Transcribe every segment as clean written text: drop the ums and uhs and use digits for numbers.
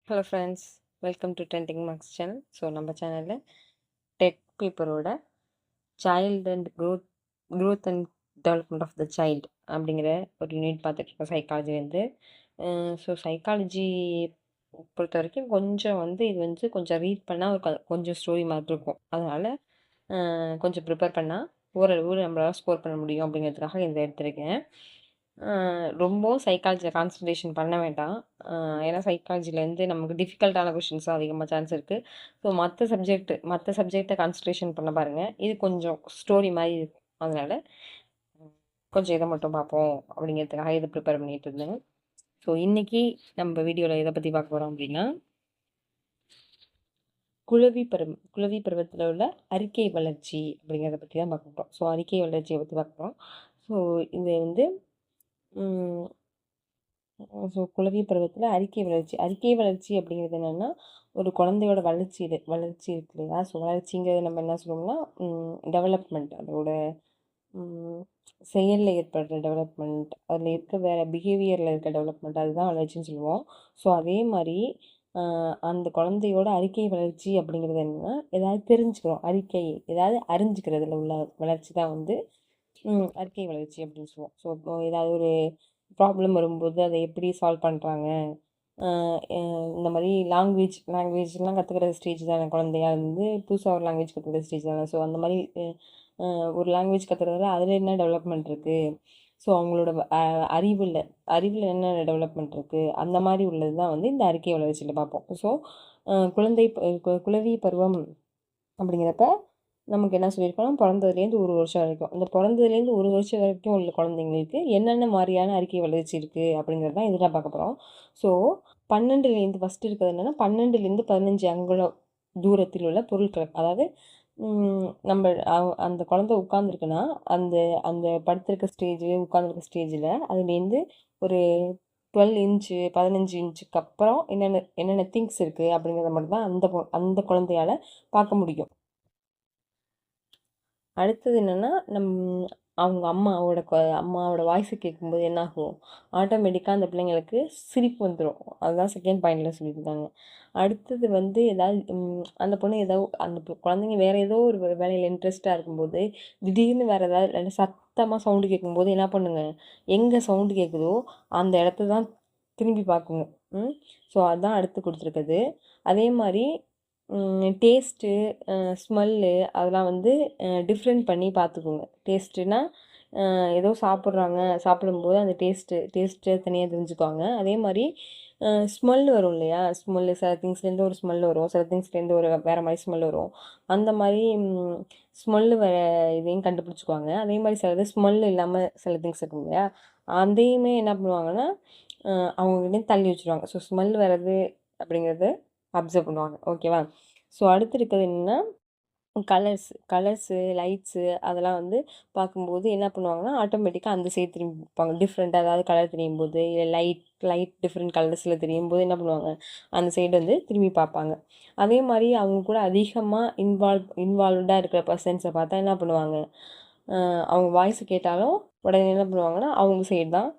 Hello friends, welcome to trending marks channel. So நம்ம சேனலில் TET பேப்பரோட child and growth and development of the child அப்படிங்கிற ஒரு unit பார்த்துட்ருக்கோம் சைக்காலஜிலேருந்து. ஸோ சைக்காலஜி பொறுத்த வரைக்கும் கொஞ்சம் இது கொஞ்சம் ரீட் பண்ணால் ஒரு கொஞ்சம் ஸ்டோரி மாதிரி இருக்கும். அதனால் கொஞ்சம் ப்ரிப்பேர் பண்ணால் ஓரளவு நம்மளால் ஸ்கோர் பண்ண முடியும் அப்படிங்கிறதுக்காக இதை எடுத்திருக்கேன். ரொம்பவும் சைக்காலஜியில் கான்சன்ட்ரேஷன் பண்ண வேண்டாம். ஏன்னா சைக்காலஜிலேருந்து நமக்கு டிஃபிகல்ட்டான கொஷின்ஸ் அதிகமாக சான்ஸ் இருக்குது. ஸோ மற்ற சப்ஜெக்டை கான்சன்ட்ரேஷன் பண்ண பாருங்கள். இது கொஞ்சம் ஸ்டோரி மாதிரி இருக்கும். அதனால் கொஞ்சம் இதை மட்டும் பார்ப்போம் அப்படிங்கிறதுக்காக இதை ப்ரிப்பேர் பண்ணிகிட்டு இருந்தேன். ஸோ இன்றைக்கி நம்ம வீடியோவில் எதை பற்றி பார்க்க போகிறோம் அப்படின்னா, குளவி பருவத்தில் உள்ள அறிக்கை வளர்ச்சி அப்படிங்கிறத பற்றி தான் பார்க்க போகிறோம். ஸோ அறிக்கை வளர்ச்சியை பற்றி பார்க்க போகிறோம். ஸோ இது ஸோ குளவி பருவத்தில் அறிக்கை வளர்ச்சி அப்படிங்கிறது என்னென்னா, ஒரு குழந்தையோட வளர்ச்சி இருக்கு இல்லையா? ஸோ வளர்ச்சிங்கிறது நம்ம என்ன சொல்லுவோம்னா டெவலப்மெண்ட், அதோட செயலில் ஏற்படுற டெவலப்மெண்ட், அதில் இருக்க வேறு பிஹேவியரில் இருக்க டெவலப்மெண்ட், அதுதான் வளர்ச்சின்னு சொல்லுவோம். ஸோ அதே மாதிரி அந்த குழந்தையோட அறிக்கை வளர்ச்சி அப்படிங்கிறது என்னென்னா, ஏதாவது தெரிஞ்சுக்கிறோம், ஏதாவது அறிஞ்சிக்கிறதுல உள்ள வளர்ச்சி தான் அறிக்கை வளர்ச்சி அப்படின்னு சொல்லுவோம். ஸோ இப்போ ஏதாவது ஒரு ப்ராப்ளம் வரும்போது அதை எப்படி சால்வ் பண்ணுறாங்க, இந்த மாதிரி லாங்குவேஜ்லாம் கற்றுக்கிற ஸ்டேஜ் தானே. குழந்தையா புதுசாக ஒரு லாங்குவேஜ் கற்றுக்கிற ஸ்டேஜ் தானே. ஸோ அந்த மாதிரி ஒரு லாங்குவேஜ் கற்றுக்கிறதுல அதில் என்ன டெவலப்மெண்ட் இருக்குது, ஸோ அவங்களோட அறிவில் என்ன டெவலப்மெண்ட் இருக்குது, அந்த மாதிரி உள்ளது தான் இந்த அறிக்கை வளர்ச்சியில் பார்ப்போம். ஸோ குழவி பருவம் அப்படிங்கிறப்ப நமக்கு என்ன சொல்லியிருக்கோம், பிறந்ததுலேருந்து ஒரு வருஷம் வரைக்கும், இந்த பிறந்ததுலேருந்து ஒரு வருஷம் வரைக்கும் உள்ள குழந்தைங்களுக்கு என்னென்ன மாதிரியான அறிக்கை வளர்ச்சி இருக்குது அப்படிங்கிறது தான் இதில் பார்க்க போகிறோம். ஸோ 12லேருந்து ஃபஸ்ட்டு இருக்கிறது என்னென்னா, 12லேருந்து 15 அங்குலம் தூரத்தில் உள்ள பொருட்கள், அதாவது நம்ம அந்த குழந்தை உட்காந்துருக்குன்னா அந்த அந்த படுத்திருக்க உட்காந்துருக்க ஸ்டேஜில் அதுலேருந்து ஒரு 12 இன்ச்சு 15 இன்ச்சுக்கு அப்புறம் என்னென்ன திங்ஸ் இருக்குது அப்படிங்கிறத மட்டும் தான் அந்த குழந்தையால் பார்க்க முடியும். அடுத்தது என்னென்னா, அவங்க அம்மாவோட வாய்ஸை கேட்கும்போது என்னாகும், ஆட்டோமேட்டிக்காக அந்த பிள்ளைங்களுக்கு சிரிப்பு வந்துடும். அதுதான் செகண்ட் பாயிண்டில் சொல்லியிருந்தாங்க. அடுத்தது ஏதாவது அந்த பொண்ணு அந்த குழந்தைங்க வேறு ஏதோ ஒரு வேலையில் இன்ட்ரெஸ்ட்டாக இருக்கும்போது திடீர்னு வேறு ஏதாவது சத்தமாக சவுண்டு கேட்கும்போது என்ன பண்ணுங்க, எங்கே சவுண்டு கேட்குதோ அந்த இடத்த தான் திரும்பி பார்க்குங்க. ஸோ அதுதான் அடுத்து கொடுத்துருக்குது. அதே மாதிரி டேஸ்ட்டு, ஸ்மெல்லு அதெல்லாம் டிஃப்ரெண்ட் பண்ணி பார்த்துக்கோங்க. டேஸ்ட்டுனா ஏதோ சாப்பிடும்போது அந்த டேஸ்ட்டு தனியாக தெரிஞ்சுக்குவாங்க. அதே மாதிரி ஸ்மெல் வரும் இல்லையா, சில திங்ஸ்லேருந்து ஒரு ஸ்மெல் வரும், சில திங்ஸ்லேருந்து ஒரு வேறு மாதிரி ஸ்மெல் வரும். அந்த மாதிரி ஸ்மெல்லு இதையும் கண்டுபிடிச்சிக்குவாங்க. அதே மாதிரி சிலது ஸ்மெல் இல்லாமல் சில திங்ஸ் இருக்கும் இல்லையா, அதையுமே என்ன பண்ணுவாங்கன்னா அவங்ககிட்ட தள்ளி வச்சுருவாங்க. ஸோ ஸ்மெல் வர்றது அப்படிங்கிறது அப்சர்வ் பண்ணுவாங்க. ஓகேவா? ஸோ அடுத்து இருக்கிறது என்னென்னா, கலர்ஸு லைட்ஸு அதெல்லாம் பார்க்கும்போது என்ன பண்ணுவாங்கன்னா, ஆட்டோமேட்டிக்காக அந்த சைடு திரும்பி பார்ப்பாங்க. டிஃப்ரெண்ட்டாக ஏதாவது கலர் தெரியும் போது, இல்லை லைட் டிஃப்ரெண்ட் கலர்ஸில் தெரியும் போது என்ன பண்ணுவாங்க, அந்த சைடு திரும்பி பார்ப்பாங்க. அதே மாதிரி அவங்க கூட அதிகமாக இன்வால்வ்டாக இருக்கிற பர்சன்ஸை பார்த்தா என்ன பண்ணுவாங்க, அவங்க வாய்ஸ் கேட்டாலும் உடனே என்ன பண்ணுவாங்கன்னா அவங்க சைடு தான்,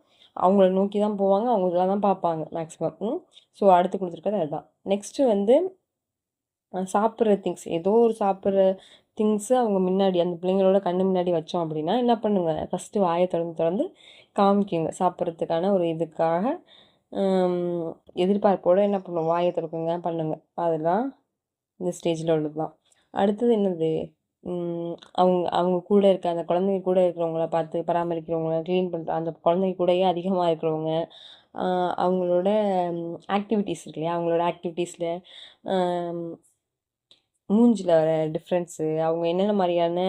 அவங்கள நோக்கி தான் போவாங்க, அவங்க இதெல்லாம் தான் பார்ப்பாங்க மேக்ஸிமம். ஸோ அடுத்து கொடுத்துருக்கிறது அதுதான். நெக்ஸ்ட்டு சாப்பிட்ற திங்ஸ், ஏதோ ஒரு சாப்பிட்ற திங்ஸு அவங்க முன்னாடி அந்த பிள்ளைங்களோட கண்ணு முன்னாடி வச்சோம் அப்படின்னா என்ன பண்ணுங்க, ஃபஸ்ட்டு வாயை திறந்து காமிக்குங்க. சாப்பிட்றதுக்கான ஒரு இதுக்காக எதிர்பார்ப்போடு என்ன பண்ணுவோம், வாயை திறக்குங்க பண்ணுங்க. அதெல்லாம் இந்த ஸ்டேஜில் உள்ளது தான். அடுத்தது என்னது, அவங்க கூட இருக்க அந்த குழந்தைங்க கூட இருக்கிறவங்கள பார்த்து பராமரிக்கிறவங்கள, க்ளீன் பண்ணுற அந்த குழந்தைங்க கூடயே அதிகமாக இருக்கிறவங்க, அவங்களோட ஆக்டிவிட்டீஸ் இருக்கு இல்லையா, அவங்களோட ஆக்டிவிட்டீஸில் மூஞ்சில் வர டிஃப்ரென்ஸு, அவங்க என்னென்ன மாதிரியான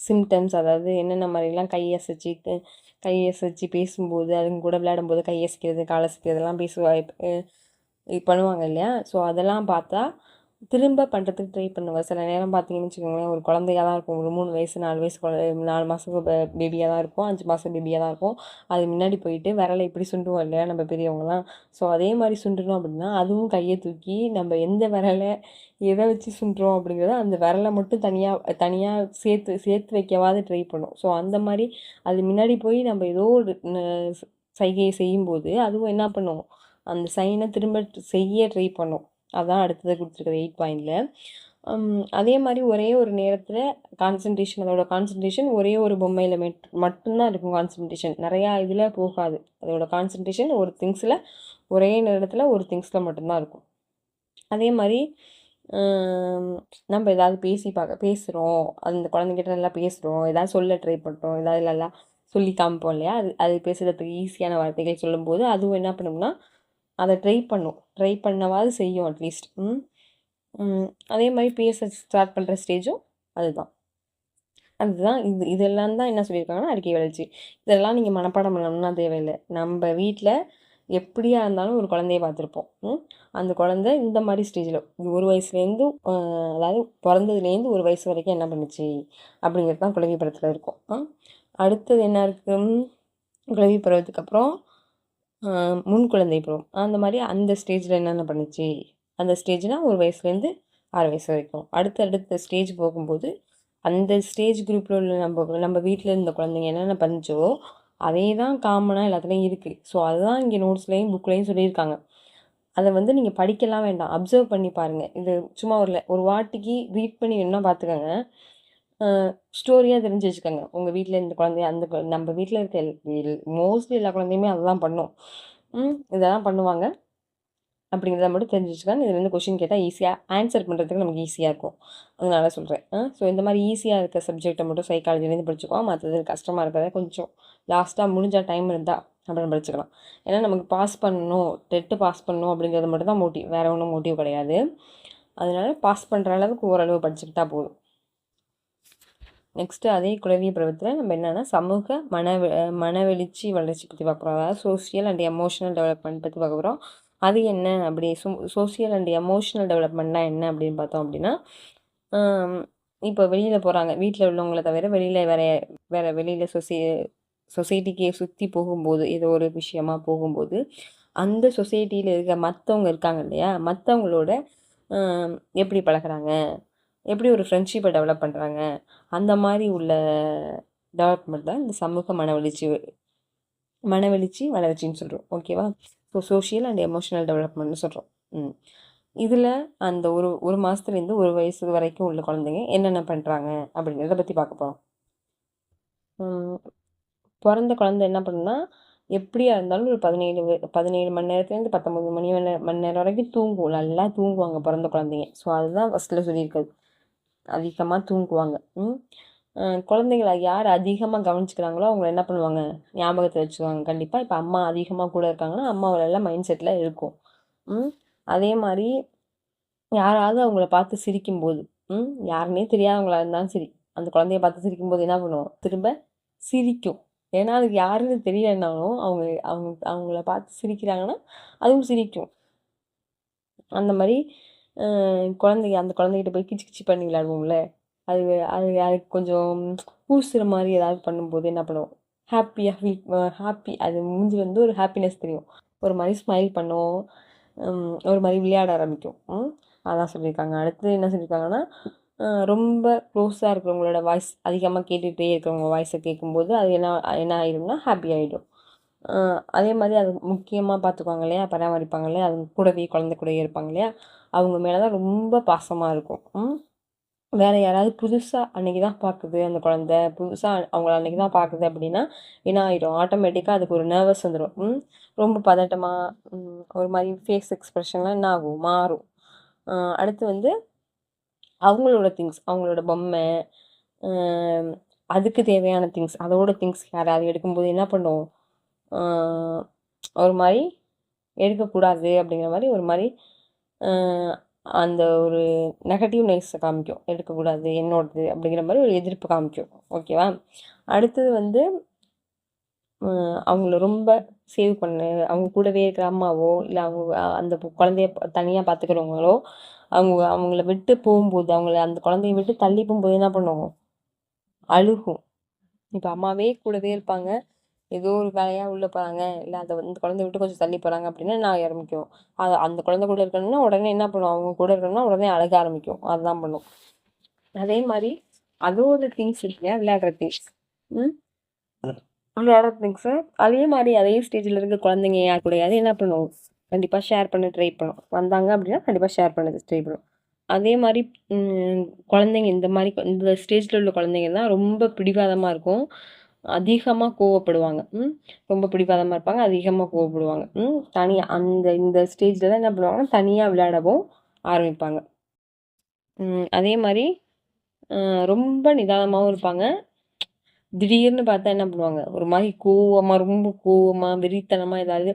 சிம்டம்ஸ், அதாவது என்னென்ன மாதிரிலாம் கையசைச்சு பேசும்போது, அதுங்க கூட விளையாடும்போது கையசைக்கிறது, காலசைக்கிறதெல்லாம் இது பண்ணுவாங்க இல்லையா. ஸோ அதெல்லாம் பார்த்தா திரும்ப பண்ணுறதுக்கு ட்ரை பண்ணுவாங்க. சில நேரம் பார்த்தீங்கன்னு வச்சுக்கோங்களேன், ஒரு குழந்தையாக தான் இருக்கும், ஒரு 3 வயசு 4 வயசு 4 மாதம் பேபியாக தான் இருக்கும், 5 மாதம் பேபியாக தான் இருக்கும். அது முன்னாடி போயிட்டு விரலை இப்படி சுண்டுவோம் இல்லையா நம்ம பெரியவங்களாம். ஸோ அதே மாதிரி சுண்டுறோம் அப்படின்னா அதுவும் கையை தூக்கி நம்ம எந்த விரலை எதை வச்சு சுண்டுறோம் அப்படிங்கிறத அந்த விரலை மட்டும் தனியாக சேர்த்து வைக்கவாது ட்ரை பண்ணும். ஸோ அந்த மாதிரி அது முன்னாடி போய் நம்ம ஏதோ ஒரு சைகையை செய்யும்போது அதுவும் என்ன பண்ணும், அந்த சைனை திரும்ப செய்ய ட்ரை பண்ணும். அதான் அடுத்தது கொடுத்துருக்குது 8 பாயிண்டில். அதே மாதிரி ஒரே ஒரு நேரத்தில் அதோட கான்சன்ட்ரேஷன் ஒரே ஒரு பொம்மையில் மட்டும்தான் இருக்கும். கான்சன்ட்ரேஷன் நிறையா இதில் போகாது. அதோட கான்சன்ட்ரேஷன் ஒரு திங்ஸில் ஒரே நேரத்தில் ஒரு திங்ஸில் மட்டும்தான் இருக்கும். அதே மாதிரி நம்ம ஏதாவது பேசுகிறோம், அந்த குழந்தைங்கிட்ட நல்லா பேசுகிறோம், ஏதாவது சொல்ல ட்ரை பண்ணுறோம், ஏதாவது நல்லா சொல்லி காமிப்போம் இல்லையா, அது பேசுகிறதுக்கு ஈஸியான வார்த்தைகள் சொல்லும்போது அதுவும் என்ன பண்ணும்னா அதை ட்ரை பண்ணவாது செய்யும் அட்லீஸ்ட். அதே மாதிரி பேச ஸ்டார்ட் பண்ணுற ஸ்டேஜும் அதுதான். இதெல்லாம் தான் என்ன சொல்லியிருக்காங்கன்னா அறிக்கை வளர்ச்சி. இதெல்லாம் நீங்கள் மனப்பாடம் பண்ணணும்னா தேவையில்லை. நம்ம வீட்டில் எப்படியா இருந்தாலும் ஒரு குழந்தைய பார்த்துருப்போம். அந்த குழந்தை இந்த மாதிரி ஸ்டேஜில் ஒரு வயசுலேருந்து அதாவது பிறந்ததுலேருந்து ஒரு வயசு வரைக்கும் என்ன பண்ணுச்சு அப்படிங்கிறது தான் குழந்தை பருவத்தில் இருக்கும். அடுத்தது என்ன இருக்குது, குழந்தை பருவத்துக்கு அப்புறம் முன் குழந்தை பருவம். அந்த மாதிரி அந்த ஸ்டேஜில் என்னென்ன பண்ணுச்சு, அந்த ஸ்டேஜ்னால் ஒரு வயசுலேருந்து 6 வயசு வரைக்கும். அடுத்த ஸ்டேஜ் போகும்போது அந்த ஸ்டேஜ் குரூப்பில் உள்ள நம்ம வீட்டில் இருந்த குழந்தைங்க என்னென்ன பண்ணுச்சோ அதே தான் காமனாக எல்லாத்துலேயும் இருக்குது. ஸோ அதுதான் இங்கே நோட்ஸ்லேயும் புக்லேயும் சொல்லியிருக்காங்க. அதை வந்து நீங்கள் படிக்கலாம் வேண்டாம், அப்சர்வ் பண்ணி பாருங்கள். இது சும்மா ஒரு வாட்டிக்கு ரீட் பண்ணி வேணும்னா பார்த்துக்கோங்க. ஸ்டோரியாக தெரிஞ்சு வச்சுக்கோங்க. உங்கள் வீட்டில் இந்த குழந்தைய நம்ம வீட்டில் இருக்க மோஸ்ட்லி எல்லா குழந்தையுமே அதெல்லாம் பண்ணும். இதெல்லாம் பண்ணுவாங்க அப்படிங்கிறத மட்டும் தெரிஞ்சு வச்சுக்கோங்க. இதுலேருந்து கொஷின் கேட்டால் ஈஸியாக ஆன்சர் பண்ணுறதுக்கு நமக்கு ஈஸியாக இருக்கும். அதனால சொல்கிறேன். ஸோ இந்த மாதிரி ஈஸியாக இருக்க சப்ஜெக்டை மட்டும் சைக்காலஜிலேருந்து படிச்சுக்குவோம். மற்றது கஷ்டமாக இருக்கிறத கொஞ்சம் லாஸ்ட்டாக முடிஞ்சால் டைம் இருந்தால் அப்படின்னு படிச்சுக்கலாம். ஏன்னா நமக்கு பாஸ் பண்ணணும், டெட்டு பாஸ் பண்ணணும் அப்படிங்கிறது மட்டும் தான் மோட்டிவ், வேறு ஒன்றும் மோட்டிவ் கிடையாது. அதனால பாஸ் பண்ணுற அளவுக்கு ஓரளவு படிச்சுக்கிட்டா போதும். நெக்ஸ்ட்டு அதே குழந்தை பருவத்தில் நம்ம என்னென்னா சமூக மனவெளிச்சி வளர்ச்சி பற்றி பார்க்க போகிறோம். அதாவது சோஷியல் அண்ட் எமோஷனல் டெவலப்மெண்ட் பற்றி பார்க்க போகிறோம். அது என்ன அப்படி சோஷியல் அண்ட் எமோஷனல் டெவலப்மெண்ட்னா என்ன அப்படின்னு பார்த்தோம் அப்படின்னா, இப்போ வெளியில் போகிறாங்க, வீட்டில் உள்ளவங்களை தவிர வெளியில் வேறு வெளியில் சொசைட்டிக்கு சுற்றி போகும்போது, ஏதோ ஒரு விஷயமா போகும்போது அந்த சொசைட்டியில் இருக்க மற்றவங்க இருக்காங்க இல்லையா, மற்றவங்களோட எப்படி பழகுறாங்க, எப்படி ஒரு ஃப்ரெண்ட்ஷிப்பை டெவலப் பண்ணுறாங்க, அந்த மாதிரி உள்ள டெவலப்மெண்ட் தான் இந்த சமூக மனவெளிச்சி வளர்ச்சின்னு சொல்கிறோம். ஓகேவா? ஸோ சோஷியல் அண்ட் எமோஷனல் டெவலப்மெண்ட்னு சொல்கிறோம். இதில் அந்த ஒரு மாதத்துலேருந்து ஒரு வயசு வரைக்கும் உள்ள குழந்தைங்க என்னென்ன பண்ணுறாங்க அப்படிங்கிறத பற்றி பார்க்க போகிறோம். பிறந்த குழந்தை என்ன பண்ணுன்னா எப்படியா இருந்தாலும் ஒரு 17 மணி நேரத்துலேருந்து 19 மணி நேரம் வரைக்கும் தூங்கும். நல்லா தூங்குவாங்க பிறந்த குழந்தைங்க. ஸோ அதுதான் ஃபஸ்ட்டில் சொல்லியிருக்காது, அதிகமாக தூங்குவாங்க. குழந்தைங்களை யார் அதிகமாக கவனிச்சுக்கிறாங்களோ அவங்க என்ன பண்ணுவாங்க, ஞாபகத்தை வச்சுக்குவாங்க கண்டிப்பாக. இப்போ அம்மா அதிகமாக கூட இருக்காங்கன்னா அம்மாவெல்லாம் மைண்ட் செட்டில் இருக்கும். அதே மாதிரி யாராவது அவங்கள பார்த்து சிரிக்கும்போது, யாருன்னே தெரியாதவங்களா இருந்தாலும் சரி, அந்த குழந்தைய பார்த்து சிரிக்கும்போது என்ன பண்ணுவோம், திரும்ப சிரிக்கும். ஏன்னா அதுக்கு யாருன்னு தெரியலனாலும் அவங்கள பார்த்து சிரிக்கிறாங்கன்னா அதுவும் சிரிக்கும். அந்த மாதிரி அந்த குழந்தைகிட்ட போய் கிச்சு கிச்சு பண்ணி விளையாடுவோம்ல, அது அது அதுக்கு கொஞ்சம் பூசுகிற மாதிரி ஏதாவது பண்ணும்போது என்ன பண்ணுவோம், ஹாப்பி அது மூஞ்சி வந்து ஒரு ஹாப்பினஸ் தெரியும், ஒரு மாதிரி ஸ்மைல் பண்ணும், ஒரு மாதிரி விளையாட ஆரம்பிக்கும். அதான் சொல்லியிருக்காங்க. அடுத்து என்ன சொல்லியிருக்காங்கன்னா, ரொம்ப க்ளோஸாக இருக்கிறவங்களோட வாய்ஸ் அதிகமாக கேட்டுகிட்டே இருக்கிறவங்க வாய்ஸை கேட்கும்போது அது என்ன ஆகிடும்னா ஹாப்பி ஆகிடும். அதே மாதிரி அது முக்கியமாக பார்த்துக்குவாங்க இல்லையா, பராமரிப்பாங்க இல்லையா, அது கூடவே குழந்தை கூடவே இருப்பாங்க இல்லையா, அவங்க மேலே தான் ரொம்ப பாசமாக இருக்கும். வேறு யாராவது புதுசாக அன்றைக்கி தான் பார்க்குது, அந்த குழந்தை புதுசாக அவங்கள அன்றைக்கி தான் பார்க்குது அப்படின்னா என்ன ஆகிடும், ஆட்டோமேட்டிக்காக அதுக்கு ஒரு நர்வஸ் வந்துடும். ரொம்ப பதட்டமாக ஒரு மாதிரி ஃபேஸ் எக்ஸ்ப்ரெஷன்லாம் என்ன ஆகும், மாறும். அடுத்து வந்து அவங்களோட திங்ஸ், அவங்களோட பொம்மை, அதுக்கு தேவையான திங்ஸ், அதோட திங்ஸ் யாராவது எடுக்கும்போது என்ன பண்ணும், ஒரு மாதிரி எடுக்கக்கூடாது அப்படிங்கிற மாதிரி ஒரு மாதிரி அந்த ஒரு நெகட்டிவ்னஸை காமிக்கும். எடுக்கக்கூடாது என்னோடது அப்படிங்கிற மாதிரி ஒரு எதிர்ப்பு காமிக்கும். ஓகேவா? அடுத்தது வந்து அவங்கள ரொம்ப சேவ் பண்ணு, அவங்க கூடவே இருக்கிற அம்மாவோ இல்லை அவங்க அந்த குழந்தைய தனியாக பார்த்துக்கிறவங்களோ அவங்கள விட்டு போகும்போது, அந்த குழந்தைய விட்டு தள்ளி போகும்போது என்ன பண்ணுவோம், அழுகும். இப்போ அம்மாவே கூடவே இருப்பாங்க, ஏதோ ஒரு வேலையாக உள்ளே போகிறாங்க, இல்லை அந்த குழந்தைய விட்டு கொஞ்சம் தள்ளி போகிறாங்க அப்படின்னா நான் ஆரம்பிக்கும், அந்த குழந்தை கூட இருக்கணும்னா உடனே என்ன பண்ணுவோம், அவங்க கூட இருக்கணும்னா உடனே அழக ஆரம்பிக்கும். அதுதான் பண்ணும். அதே மாதிரி அதோட திங்ஸ் இல்லையா, விளையாடுற திங்ஸ், விளையாடுற திங்ஸை அதே மாதிரி அதே ஸ்டேஜில் இருக்க குழந்தைங்க யார் கூடயாவது என்ன பண்ணுவோம், கண்டிப்பாக ஷேர் பண்ண ட்ரை பண்ணும். வந்தாங்க அப்படின்னா கண்டிப்பாக ஷேர் பண்ண ட்ரை பண்ணும். அதே மாதிரி குழந்தைங்க இந்த ஸ்டேஜில் உள்ள குழந்தைங்க தான் ரொம்ப பிடிவாதமாக இருக்கும். அதிகமாக கோவப்படுவாங்க. ரொம்ப பிடிவாதமாக இருப்பாங்க. அதிகமாக கோவப்படுவாங்க. தனியாக இந்த ஸ்டேஜில் தான் என்ன பண்ணுவாங்கன்னா தனியாக விளையாடவும் ஆரம்பிப்பாங்க. அதே மாதிரி ரொம்ப நிதானமாகவும் இருப்பாங்க. திடீர்னு பார்த்தா என்ன பண்ணுவாங்க, ஒரு மாதிரி ரொம்ப கோவமாக வெறித்தனமாக ஏதாவது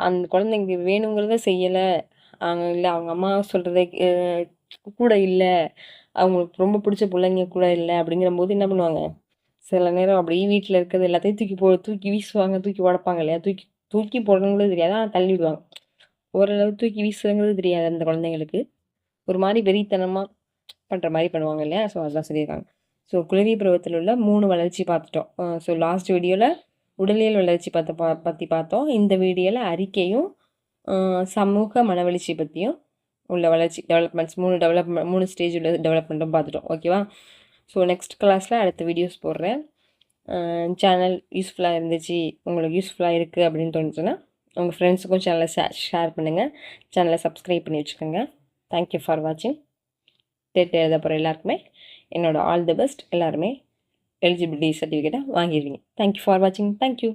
அந்த குழந்தைங்க வேணுங்கிறத செய்யலை, இல்லை அவங்க அம்மா சொல்கிறத கூட இல்லை, அவங்களுக்கு ரொம்ப பிடிச்ச பிள்ளைங்க கூட இல்லை அப்படிங்கிற போது என்ன பண்ணுவாங்க, சில நேரம் அப்படியே வீட்டில் இருக்கிறது எல்லாத்தையும் தூக்கி வீசுவாங்க, தூக்கி உடைப்பாங்க இல்லையா, தூக்கி தூக்கி போடுறவங்களும் தெரியாது, ஆனால் தள்ளி விடுவாங்க. ஓரளவு தூக்கி வீசுறங்கிறது தெரியாது அந்த குழந்தைங்களுக்கு. ஒரு மாதிரி வெறித்தனமாக பண்ணுற மாதிரி பண்ணுவாங்க இல்லையா, ஸோ அதுதான் சொல்லியிருக்காங்க. ஸோ குழந்தை பருவத்தில் உள்ள 3 வளர்ச்சி பார்த்துட்டோம். ஸோ லாஸ்ட் வீடியோவில் உடலியல் வளர்ச்சி பற்றி பார்த்தோம். இந்த வீடியோவில் அறிக்கையும் சமூக மனவளர்ச்சி பற்றியும் உள்ள வளர்ச்சி டெவலப்மெண்ட்ஸ் 3 ஸ்டேஜ் உள்ள டெவலப்மெண்ட்டும் பார்த்துட்டோம். ஓகேவா? ஸோ நெக்ஸ்ட் கிளாஸில் அடுத்த வீடியோஸ் போடுறேன். சேனல் யூஸ்ஃபுல்லாக இருந்துச்சு, உங்களுக்கு யூஸ்ஃபுல்லாக இருக்குது அப்படின்னு தோணுச்சுன்னா உங்கள் ஃப்ரெண்ட்ஸுக்கும் சேனலை ஷேர் பண்ணுங்கள். சேனலை சப்ஸ்கிரைப் பண்ணி வச்சுக்கோங்க. தேங்க்யூ ஃபார் வாட்சிங். டெட் எழுத போகிற எல்லாருக்குமே என்னோடய ஆல் தி பெஸ்ட். எல்லாருமே எலிஜிபிலிட்டி சர்டிஃபிகேட்டை வாங்கிடுவீங்க. தேங்க்யூ ஃபார் வாட்சிங். தேங்க்யூ.